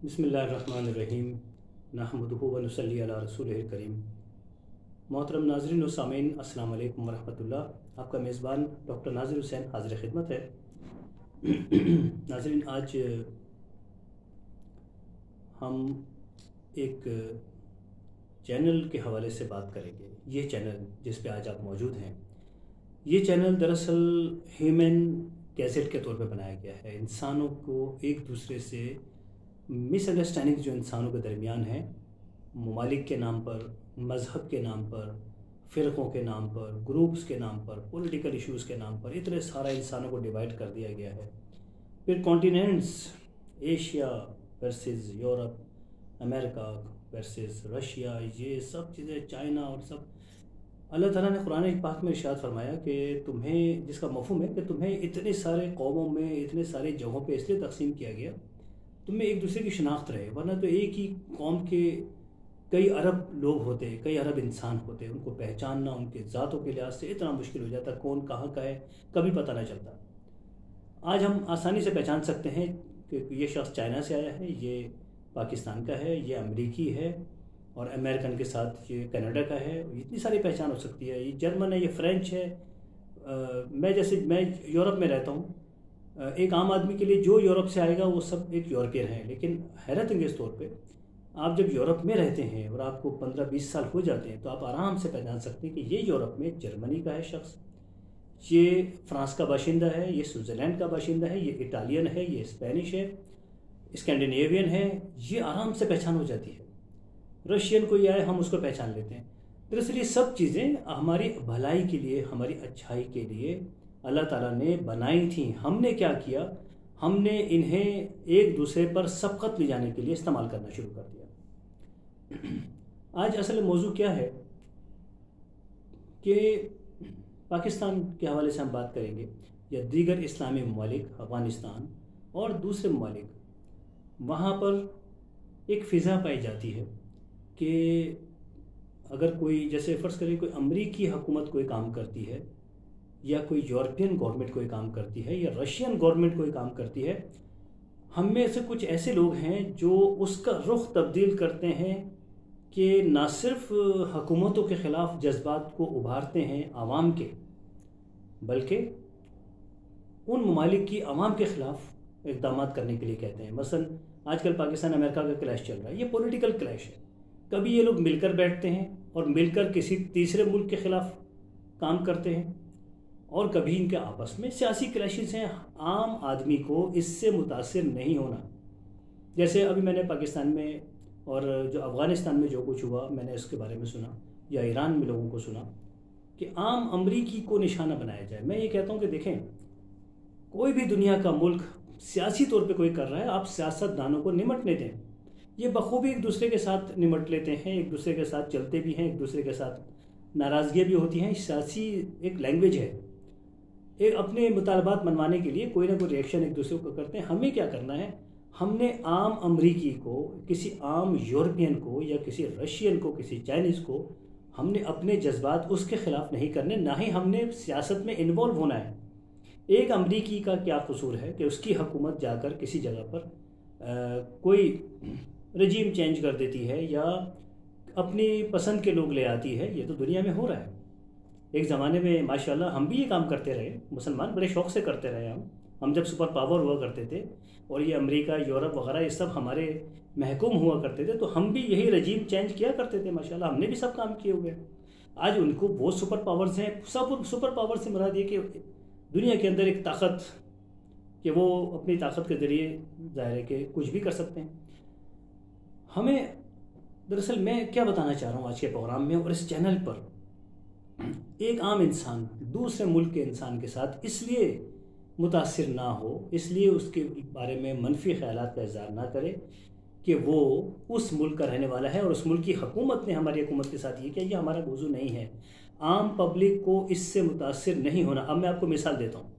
बिस्मिल्लाहिर्रहमानिर्रहीम नहमदुहु व नुसल्ली अला रसूलिहिल करीम। मोहतरम नाज़रीन व सामीन, अस्सलाम वालेकुम वरहमतुल्लाह। आपका मेज़बान डॉक्टर नाज़िर हुसैन हाज़िर खिदमत है। नाज़रीन, आज हम एक चैनल के हवाले से बात करेंगे। ये चैनल जिस पे आज आप मौजूद हैं, ये चैनल दरअसल ह्यूमन गैजेट के तौर पे बनाया गया है। इंसानों को एक दूसरे से मिसअंडरस्टैंडिंग जो इंसानों के दरमियान है, ममालिक के नाम पर, मज़हब के नाम पर, फ़िरक़ों के नाम पर, ग्रुप्स के नाम पर, पॉलिटिकल इश्यूज़ के नाम पर, इतने सारा इंसानों को डिवाइड कर दिया गया है। फिर continents, Asia versus Europe, America versus Russia, ये सब चीज़ें, चाइना और सब। अल्लाह ताला ने कुरान पाक में इरशाद फरमाया कि तुम्हें, जिसका मफ़हूम है कि तुम्हें इतने सारे कौमों में, इतने सारे जगहों पे इसलिए तकसीम किया गया तुम्हें एक दूसरे की शनाख्त रहे, वरना तो एक ही कौम के कई अरब लोग होते, कई अरब इंसान होते, उनको पहचानना उनके ज़ातों के लिहाज से इतना मुश्किल हो जाता, कौन कहाँ का है कभी पता ना चलता। आज हम आसानी से पहचान सकते हैं कि ये शख्स चाइना से आया है, ये पाकिस्तान का है, ये अमेरिकी है, और अमेरिकन के साथ ये कनाडा का है। इतनी सारी पहचान हो सकती है। ये जर्मन है, ये फ्रेंच है। मैं यूरोप में रहता हूँ। एक आम आदमी के लिए जो यूरोप से आएगा वो सब एक यूरोपियन है, लेकिन हैरत अंगेज़ तौर पे आप जब यूरोप में रहते हैं और आपको 15-20 साल हो जाते हैं तो आप आराम से पहचान सकते हैं कि ये यूरोप में जर्मनी का है शख्स, ये फ्रांस का बाशिंदा है, ये स्विट्ज़रलैंड का बाशिंदा है, ये इटालियन है, ये स्पेनिश है, स्कैंडिनेवियन है। ये आराम से पहचान हो जाती है। रशियन कोई आए हम उसको पहचान लेते हैं। दरअसल ये सब चीज़ें हमारी भलाई के लिए, हमारी अच्छाई के लिए अल्लाह ताला ने बनाई थी। हमने क्या किया, हमने इन्हें एक दूसरे पर सबकत ले जाने के लिए इस्तेमाल करना शुरू कर दिया। आज असल मौजू क्या है कि पाकिस्तान के हवाले से हम बात करेंगे, या दीगर इस्लामी ममालिक, अफ़गानिस्तान और दूसरे ममालिक, वहाँ पर एक फ़िज़ा पाई जाती है कि अगर कोई, जैसे फ़र्ज़ करें कोई अमरीकी हुकूमत कोई काम करती है, या कोई यूरोपियन गवर्नमेंट कोई काम करती है, या रशियन गवर्नमेंट कोई काम करती है, हम में से कुछ ऐसे लोग हैं जो उसका रुख तब्दील करते हैं कि ना सिर्फ हुकूमतों के ख़िलाफ़ जज्बात को उभारते हैं आवाम के, बल्कि उन ममालिक की आवाम के ख़िलाफ़ इक़दाम करने के लिए कहते हैं। मसलन आजकल पाकिस्तान अमेरिका का क्लैश चल रहा है, ये पॉलिटिकल क्लैश है। कभी ये लोग मिलकर बैठते हैं और मिलकर किसी तीसरे मुल्क के ख़िलाफ़ काम करते हैं, और कभी इनके आपस में सियासी क्लैशेस हैं। आम आदमी को इससे मुतासिर नहीं होना। जैसे अभी मैंने पाकिस्तान में और जो अफ़गानिस्तान में जो कुछ हुआ, मैंने इसके बारे में सुना, या ईरान में लोगों को सुना कि आम अमरीकी को निशाना बनाया जाए। मैं ये कहता हूँ कि देखें, कोई भी दुनिया का मुल्क सियासी तौर पे कोई कर रहा है, आप सियासतदानों को निमटने दें। ये बखूबी एक दूसरे के साथ निमट लेते हैं, एक दूसरे के साथ चलते भी हैं, एक दूसरे के साथ नाराज़गियाँ भी होती हैं। सियासी एक लैंग्वेज है, एक अपने मुतालबात मनवाने के लिए कोई ना कोई रिएक्शन एक दूसरे को करते हैं। हमें क्या करना है, हमने आम अमरीकी को, किसी आम यूरोपियन को, या किसी रशियन को, किसी चाइनीज़ को, हमने अपने जज्बात उसके ख़िलाफ़ नहीं करने, ना ही हमने सियासत में इन्वॉल्व होना है। एक अमरीकी का क्या कसूर है कि उसकी हुकूमत जाकर किसी जगह पर कोई रजीम चेंज कर देती है या अपनी पसंद के लोग ले आती है। ये तो दुनिया में हो रहा है। एक ज़माने में माशाल्लाह हम भी ये काम करते रहे, मुसलमान बड़े शौक़ से करते रहे। हम जब सुपर पावर हुआ करते थे और ये अमेरिका, यूरोप वगैरह ये सब हमारे महकूम हुआ करते थे, तो हम भी यही रजीम चेंज किया करते थे। माशाल्लाह हमने भी सब काम किए हुए हैं। आज उनको बहुत सुपर पावर्स हैं। सब सुपर पावर से मुराद ये कि दुनिया के अंदर एक ताकत, कि वो अपनी ताकत के ज़रिए ज़ाहिर है कि कुछ भी कर सकते हैं। हमें दरअसल, मैं क्या बताना चाह रहा हूँ आज के प्रोग्राम में और इस चैनल पर, एक आम इंसान दूसरे मुल्क के इंसान के साथ इसलिए मुतासिर ना हो, इसलिए उसके बारे में मनफी ख्यालात का इज़हार ना करे कि वो उस मुल्क का रहने वाला है और उस मुल्क की हुकूमत ने हमारी हुकूमत के साथ ये किया। ये हमारा मौजू नहीं है। आम पब्लिक को इससे मुतासिर नहीं होना। अब मैं आपको मिसाल देता हूँ।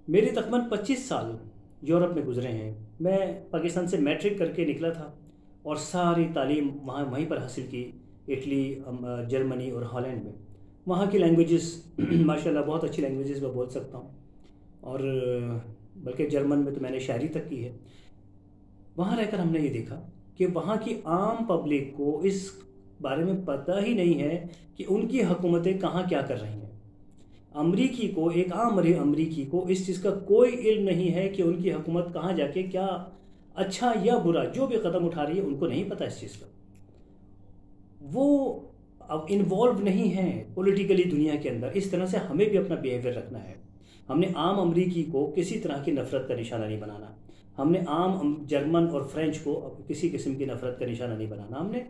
मेरी तकरीबन 25 साल यूरोप में गुजरे हैं। मैं पाकिस्तान से मैट्रिक करके निकला था और सारी तालीम वहीं पर हासिल की, इटली, जर्मनी और हॉलैंड में। वहाँ की लैंग्वेजेस माशाल्लाह बहुत अच्छी लैंग्वेजेस मैं बोल सकता हूँ, और बल्कि जर्मन में तो मैंने शायरी तक की है। वहाँ रहकर हमने ये देखा कि वहाँ की आम पब्लिक को इस बारे में पता ही नहीं है कि उनकी हुकूमतें कहाँ क्या कर रही हैं। अमरीकी को, एक आम अमरीकी को इस चीज़ का कोई इल्म नहीं है कि उनकी हुकूमत कहाँ जाके क्या अच्छा या बुरा जो भी कदम उठा रही है, उनको नहीं पता इस चीज़ का। वो अब इन्वॉल्व नहीं है पॉलिटिकली दुनिया के अंदर। इस तरह से हमें भी अपना बिहेवियर रखना है। हमने आम अमरीकी को किसी तरह की नफ़रत का निशाना नहीं बनाना। हमने आम जर्मन और फ्रेंच को किसी किस्म की नफ़रत का निशाना नहीं बनाना। हमने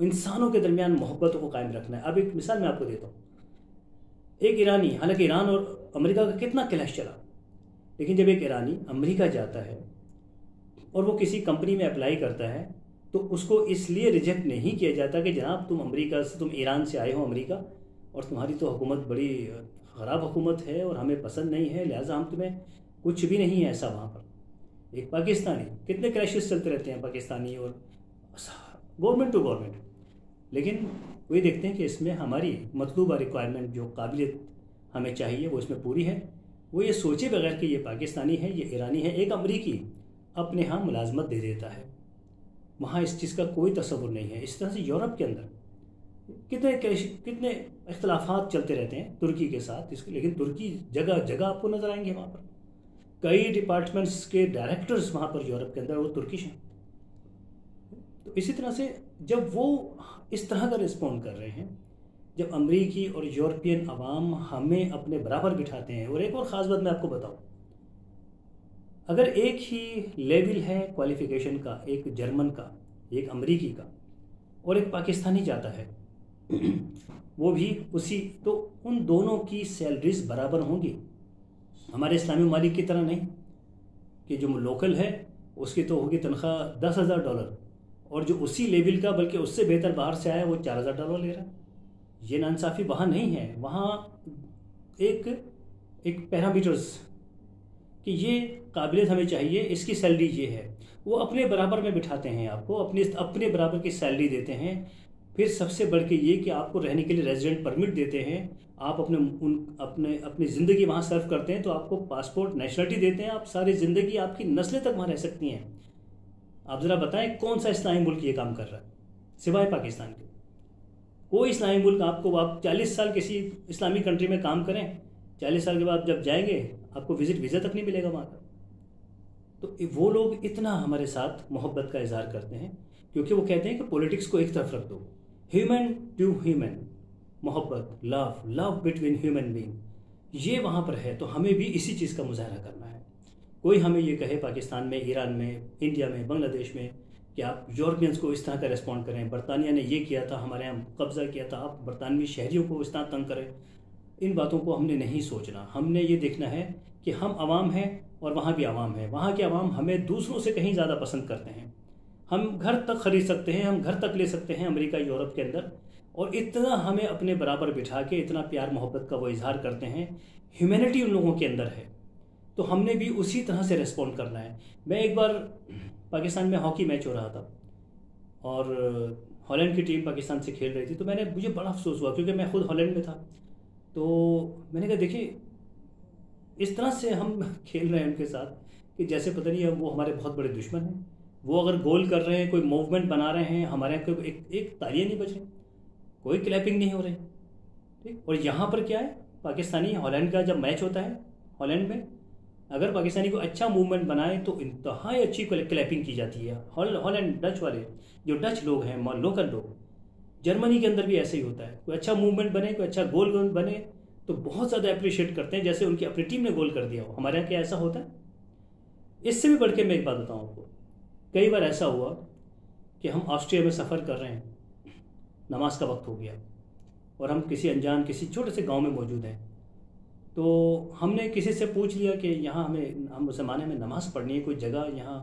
इंसानों के दरमियान मोहब्बतों को कायम रखना है। अब एक मिसाल मैं आपको देता हूँ। एक ईरानी, हालांकि ईरान और अमेरिका का कितना क्लैश चला, लेकिन जब एक ईरानी अमेरिका जाता है और वो किसी कंपनी में अप्लाई करता है तो उसको इसलिए रिजेक्ट नहीं किया जाता कि जनाब तुम अमेरिका से, तुम ईरान से आए हो अमेरिका, और तुम्हारी तो हुकूमत बड़ी ख़राब हुकूमत है और हमें पसंद नहीं है, लिहाजा हम तुम्हें, कुछ भी नहीं है ऐसा वहाँ पर। एक पाकिस्तानी, कितने क्रैशेस चलते रहते हैं पाकिस्तानी और गवर्नमेंट टू गवर्नमेंट, लेकिन वही देखते हैं कि इसमें हमारी मतलूबा रिक्वायरमेंट जो काबिलियत हमें चाहिए वो इसमें पूरी है। वो ये सोचे बगैर कि ये पाकिस्तानी है, ये ईरानी है, एक अमरीकी अपने यहाँ मुलाजमत दे देता है। वहाँ इस चीज़ का कोई तसव्वुर नहीं है। इस तरह से यूरोप के अंदर कितने इख्तलाफात चलते रहते हैं तुर्की के साथ, इसके, लेकिन तुर्की जगह जगह आपको नज़र आएंगे वहाँ पर। कई डिपार्टमेंट्स के डायरेक्टर्स वहाँ पर यूरोप के अंदर वो तुर्किश हैं। तो इसी तरह से जब वो इस तरह का रिस्पॉन्ड कर रहे हैं, जब अमरीकी और यूरोपियन अवाम हमें अपने बराबर बिठाते हैं। और एक और ख़ास बात मैं आपको बताऊं, अगर एक ही लेवल है क्वालिफ़िकेशन का, एक जर्मन का, एक अमरीकी का, और एक पाकिस्तानी जाता है वो भी उसी, तो उन दोनों की सैलरीज बराबर होंगी। हमारे इस्लामी ममालिक की तरह नहीं कि जो लोकल है उसकी तो होगी तनख्वाह $10,000 और जो उसी लेवल का, बल्कि उससे बेहतर बाहर से आया, वो $4,000 ले रहा है। ये नाइंसाफ़ी वहाँ नहीं है। वहाँ एक पैरामीटर्स कि ये काबिलियत हमें चाहिए, इसकी सैलरी ये है, वो अपने बराबर में बिठाते हैं, आपको अपने बराबर की सैलरी देते हैं। फिर सबसे बढ़ के ये कि आपको रहने के लिए रेजिडेंट परमिट देते हैं, आप अपनी ज़िंदगी वहाँ सर्व करते हैं तो आपको पासपोर्ट, नेशनलिटी देते हैं, आप सारी ज़िंदगी, आपकी नस्लें तक वहाँ रह सकती हैं। आप ज़रा बताएं कौन सा इस्लामी मुल्क ये काम कर रहा है सिवाय पाकिस्तान के? कोई इस्लामी मुल्क आपको, आप 40 साल किसी इस्लामी कंट्री में काम करें, 40 साल के बाद जब जाएंगे आपको वीज़ा तक नहीं मिलेगा वहाँ का। तो वो लोग इतना हमारे साथ मोहब्बत का इजहार करते हैं क्योंकि वो कहते हैं कि पॉलिटिक्स को एक तरफ रख दो, ह्यूमन टू ह्यूमन मोहब्बत, लव बिटवीन ह्यूमन बीइंग, ये वहाँ पर है। तो हमें भी इसी चीज़ का मुजाहरा करना है। कोई हमें ये कहे पाकिस्तान में, ईरान में, इंडिया में, बांग्लादेश में कि आप यूरोपियंस को इस तरह का रिस्पॉन्ड करें, बरतानिया ने ये किया था, हमारे यहाँ कब्ज़ा किया था, आप बरतानवी शहरियों को इस तरह तंग करें, इन बातों को हमने नहीं सोचना। हमने ये देखना है कि हम आवाम हैं और वहाँ भी आवाम है। वहाँ के आवाम हमें दूसरों से कहीं ज़्यादा पसंद करते हैं। हम घर तक ख़रीद सकते हैं, हम घर तक ले सकते हैं अमेरिका, यूरोप के अंदर, और इतना हमें अपने बराबर बिठा के इतना प्यार मोहब्बत का वो इजहार करते हैं। ह्यूमैनिटी उन लोगों के अंदर है, तो हमने भी उसी तरह से रिस्पॉन्ड करना है। मैं एक बार पाकिस्तान में हॉकी मैच हो रहा था और हॉलैंड की टीम पाकिस्तान से खेल रही थी, तो मुझे बड़ा अफसोस हुआ क्योंकि मैं खुद हॉलैंड में था। तो मैंने कहा देखिए इस तरह से हम खेल रहे हैं उनके साथ कि जैसे पता नहीं वो हमारे बहुत बड़े दुश्मन हैं। वो अगर गोल कर रहे हैं, कोई मूवमेंट बना रहे हैं, हमारे यहाँ कोई एक तालियां नहीं बज रही, कोई क्लैपिंग नहीं हो रही, ठीक। और यहाँ पर क्या है, पाकिस्तानी हॉलैंड का जब मैच होता है हॉलैंड में, अगर पाकिस्तानी को अच्छा मूवमेंट बनाए तो इंतहाई अच्छी क्लैपिंग की जाती है। हॉलैंड डच वाले, जो डच लोग हैं, लोकल लोग, जर्मनी के अंदर भी ऐसे ही होता है। कोई अच्छा मूवमेंट बने, कोई अच्छा गोल बने तो बहुत ज़्यादा अप्रिशिएट करते हैं, जैसे उनकी अपनी टीम ने गोल कर दिया हो। हमारे यहाँ क्या ऐसा होता है? इससे भी बढ़ के मैं एक बात बताऊँ आपको, कई बार ऐसा हुआ कि हम ऑस्ट्रिया में सफ़र कर रहे हैं, नमाज का वक्त हो गया और हम किसी अनजान, किसी छोटे से गांव में मौजूद हैं, तो हमने किसी से पूछ लिया कि यहाँ हम मुसलमान में नमाज़ पढ़नी है, कोई जगह यहाँ।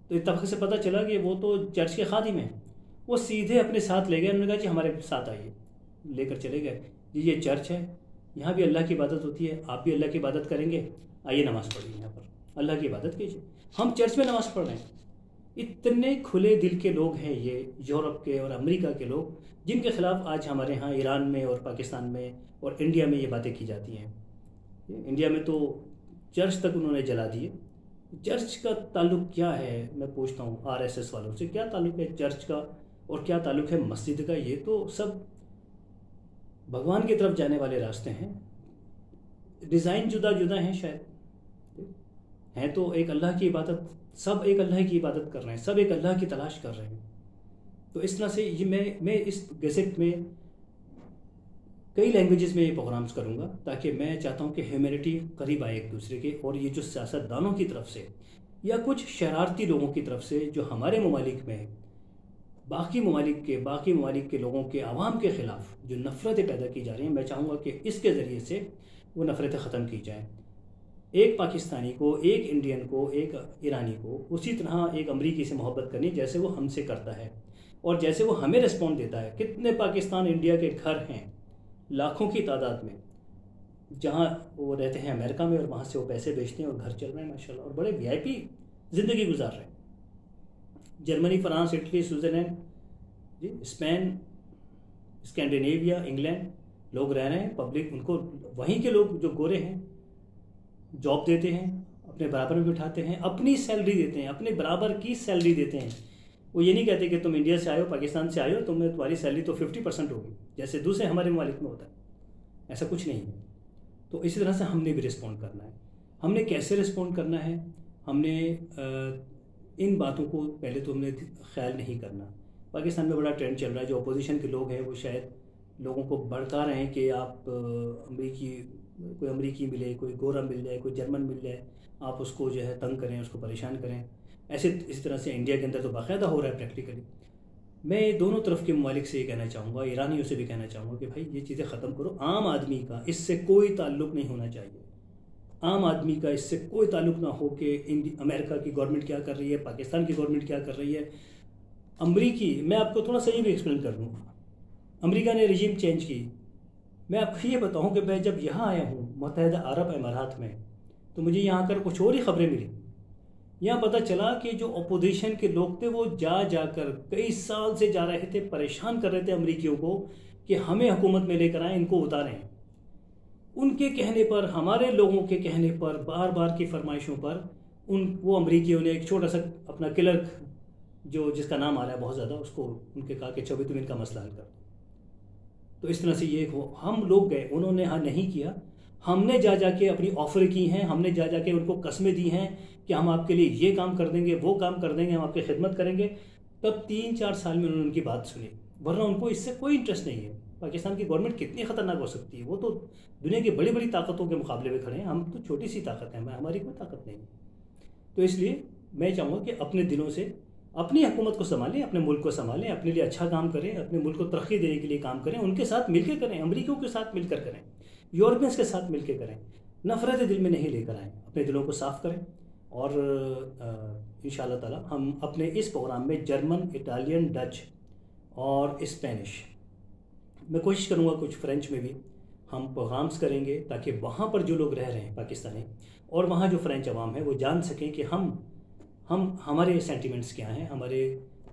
तो इत्तफ़ाक़ से पता चला कि वो तो चर्च के खादिम हैं। वो सीधे अपने साथ ले गए, उन्होंने कहा जी हमारे साथ आइए, लेकर चले गए। जी ये चर्च है, यहाँ भी अल्लाह की इबादत होती है, आप भी अल्लाह की इबादत करेंगे, आइए नमाज़ पढ़िए, यहाँ पर अल्लाह की इबादत कीजिए। हम चर्च में नमाज़ पढ़ रहे हैं। इतने खुले दिल के लोग हैं ये यूरोप के और अमेरिका के लोग, जिनके ख़िलाफ़ आज हमारे यहाँ ईरान में और पाकिस्तान में और इंडिया में ये बातें की जाती हैं। इंडिया में तो चर्च तक उन्होंने जला दिए, चर्च का ताल्लुक क्या है, मैं पूछता हूँ आरएसएस वालों से, क्या ताल्लुक है चर्च का और क्या ताल्लुक है मस्जिद का? ये तो सब भगवान की तरफ जाने वाले रास्ते हैं, डिज़ाइन जुदा जुदा हैं शायद, हैं तो एक अल्लाह की इबादत, सब एक अल्लाह की इबादत कर रहे हैं, सब एक अल्लाह की तलाश कर रहे हैं। तो इस तरह से ये मैं इस गैसेट में कई लैंग्वेजेस में ये प्रोग्राम्स करूँगा, ताकि मैं चाहता हूँ कि ह्यूमैनिटी करीब आए एक दूसरे के, और ये जो सियासतदानों की तरफ से या कुछ शरारती लोगों की तरफ से जो हमारे ममालिक में है, बाकी ममालिक के लोगों के आवाम के ख़िलाफ़ जो नफ़रतें पैदा की जा रही हैं, मैं चाहूँगा कि इसके ज़रिए से वो नफ़रतें ख़त्म की जाएँ। एक पाकिस्तानी को, एक इंडियन को, एक ईरानी को उसी तरह एक अमरीकी से मोहब्बत करनी जैसे वो हमसे करता है और जैसे वो हमें रिस्पॉन्ड देता है। कितने पाकिस्तान इंडिया के घर हैं लाखों की तादाद में, जहाँ वो रहते हैं अमेरिका में, और वहाँ से वो पैसे भेजते हैं और घर चल रहे हैं माशाल्लाह, और बड़े वीआईपी ज़िंदगी गुजार रहे हैं। जर्मनी, फ्रांस, इटली, स्विट्ज़रलैंड, जी, स्पेन, स्कैंडिनेविया, इंग्लैंड लोग रह रहे हैं। पब्लिक उनको, वहीं के लोग जो गोरे हैं, जॉब देते हैं, अपने बराबर में बिठाते हैं, अपनी सैलरी देते हैं, अपने बराबर की सैलरी देते हैं। वो ये नहीं कहते कि तुम इंडिया से आए हो, पाकिस्तान से आए हो, तुम्हारी सैलरी तो 50% होगी जैसे दूसरे हमारे ममालिक में होता है। ऐसा कुछ नहीं है। तो इसी तरह से हमने भी रिस्पॉन्ड करना है। हमने कैसे रिस्पॉन्ड करना है? हमने इन बातों को पहले तो हमने ख्याल नहीं करना। पाकिस्तान में बड़ा ट्रेंड चल रहा है, जो अपोजिशन के लोग हैं वो शायद लोगों को भड़का रहे हैं कि आप कोई अमरीकी मिले, कोई गोरा मिल जाए, कोई जर्मन मिल जाए, आप उसको जो है तंग करें, उसको परेशान करें। ऐसे इस तरह से इंडिया के अंदर तो बाकायदा हो रहा है प्रैक्टिकली। मैं दोनों तरफ के ममालिक से ये कहना चाहूँगा, ईरानियों से भी कहना चाहूँगा कि भाई ये चीज़ें ख़त्म करो। आम आदमी का इससे कोई ताल्लुक़ नहीं होना चाहिए। आम आदमी का इससे कोई ताल्लुक़ ना हो कि अमेरिका की गवर्नमेंट क्या कर रही है, पाकिस्तान की गवर्नमेंट क्या कर रही है। मैं आपको थोड़ा सा ये भी एक्सप्लेन कर दूँ। अमेरिका ने रजीम चेंज की। मैं आपको ये बताऊँ कि मैं जब यहाँ आया हूँ मुत्तहिदा अरब अमारात में, तो मुझे यहाँ आकर कुछ और ही खबरें मिली। यहाँ पता चला कि जो अपोजिशन के लोग थे वो जाकर कई साल से जा रहे थे, परेशान कर रहे थे अमरीकियों को कि हमें हुकूमत में लेकर आएँ, इनको उतारें। उनके कहने पर, हमारे लोगों के कहने पर, बार बार की फरमाइशों पर वो अमरीकियों ने एक छोटा सा अपना क्लर्क जो जिसका नाम आ रहा है बहुत ज़्यादा, उसको उनके कहा कि 24 दिन का मसला हल कर। तो इस तरह से ये हम लोग गए, उन्होंने हाँ नहीं किया। हमने जाके अपनी ऑफ़र की हैं, हमने जाके उनको कस्में दी हैं कि हम आपके लिए ये काम कर देंगे, वो काम कर देंगे, हम आपकी खिदमत करेंगे। तब 3-4 साल में उन्होंने उनकी बात सुनी, वरना उनको इससे कोई इंटरेस्ट नहीं है। पाकिस्तान की गवर्नमेंट कितनी ख़तरनाक हो सकती है, वो तो दुनिया की बड़ी बड़ी ताकतों के मुकाबले में खड़े हैं, हम तो छोटी सी ताकत है, हमारी कोई ताकत नहीं। तो इसलिए मैं चाहूँगा कि अपने दिलों से अपनी हुकूमत को संभालें, अपने मुल्क को संभालें, अपने लिए अच्छा काम करें, अपने मुल्क को तरक्की देने के लिए काम करें, उनके साथ मिलकर करें, अमरीकियों के साथ मिलकर करें, यूरोपियंस के साथ मिलकर करें। नफ़रत दिल में नहीं लेकर आएँ, अपने दिलों को साफ़ करें। और इंशाअल्लाह ताला हम अपने इस प्रोग्राम में जर्मन, इटालियन, डच और स्पेनिश, मैं कोशिश करूँगा कुछ फ्रेंच में भी हम प्रोग्राम्स करेंगे, ताकि वहाँ पर जो लोग रह रहे हैं पाकिस्तानी, और वहाँ जो फ्रेंच अवाम है वो जान सकें कि हम हमारे सेंटिमेंट्स क्या हैं, हमारे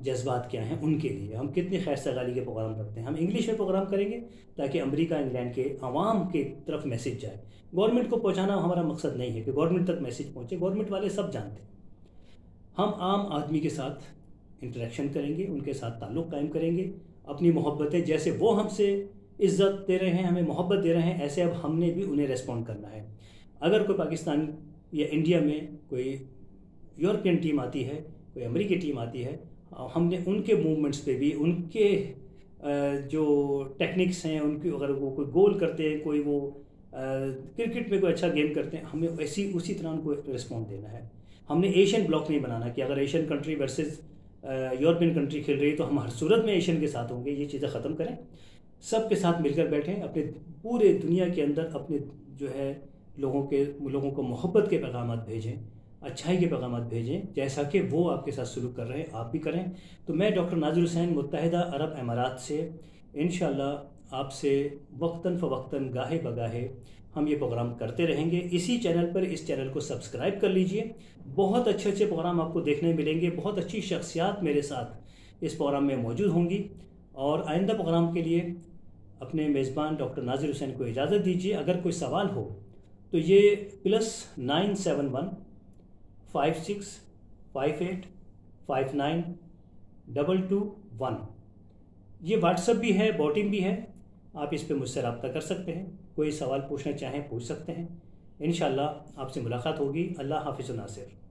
जज्बात क्या हैं, उनके लिए हम कितनी खैर सगाली के प्रोग्राम रखते हैं। हम इंग्लिश में प्रोग्राम करेंगे ताकि अमेरिका, इंग्लैंड के आवाम की तरफ मैसेज जाए। गवर्नमेंट को पहुंचाना हमारा मकसद नहीं है कि गवर्नमेंट तक मैसेज पहुंचे, गवर्नमेंट वाले सब जानते हैं। हम आम आदमी के साथ इंटरेक्शन करेंगे, उनके साथ ताल्लुक़ कायम करेंगे, अपनी मोहब्बतें, जैसे वो हमसे इज़्ज़त दे रहे हैं, हमें मोहब्बत दे रहे हैं, ऐसे अब हमने भी उन्हें रेस्पॉन्ड करना है। अगर कोई पाकिस्तान या इंडिया में कोई यूरोपियन टीम आती है, कोई अमेरिकी टीम आती है, हमने उनके मूवमेंट्स पे भी, उनके जो टेक्निक्स हैं, उनकी अगर वो कोई गोल करते हैं, कोई वो क्रिकेट में कोई अच्छा गेम करते हैं, हमें उसी तरह उनको रिस्पॉन्ड देना है। हमने एशियन ब्लॉक नहीं बनाना कि अगर Asian country versus European country खेल रही है तो हम हर सूरत में एशियन के साथ होंगे। ये चीज़ें ख़त्म करें, सब के साथ मिलकर बैठें, अपने पूरे दुनिया के अंदर अपने जो है लोगों को मोहब्बत के पैगाम भेजें, अच्छाई के पैगाम भेजें, जैसा कि वो आपके साथ सलूक कर रहे हैं आप भी करें। तो मैं डॉक्टर नाज़िर हुसैन, मुत्तहिदा अरब अमारात से, इंशाअल्लाह आपसे वक्तन फ़वक्तन, गाहे बगाहे हम ये प्रोग्राम करते रहेंगे इसी चैनल पर। इस चैनल को सब्सक्राइब कर लीजिए, बहुत अच्छे अच्छे प्रोग्राम आपको देखने मिलेंगे, बहुत अच्छी शख्सियात मेरे साथ इस प्रोग्राम में मौजूद होंगी। और आइंदा प्रोग्राम के लिए अपने मेज़बान डॉक्टर नाज़िर हुसैन को इजाज़त दीजिए। अगर कोई सवाल हो तो ये +971 5658592221। ये व्हाट्सएप भी है, बॉटिंग भी है, आप इस पर मुझसे रब्ता कर सकते हैं। कोई सवाल पूछना चाहें पूछ सकते हैं। इंशाअल्लाह आपसे मुलाकात होगी। अल्लाह हाफिज़ नासिर।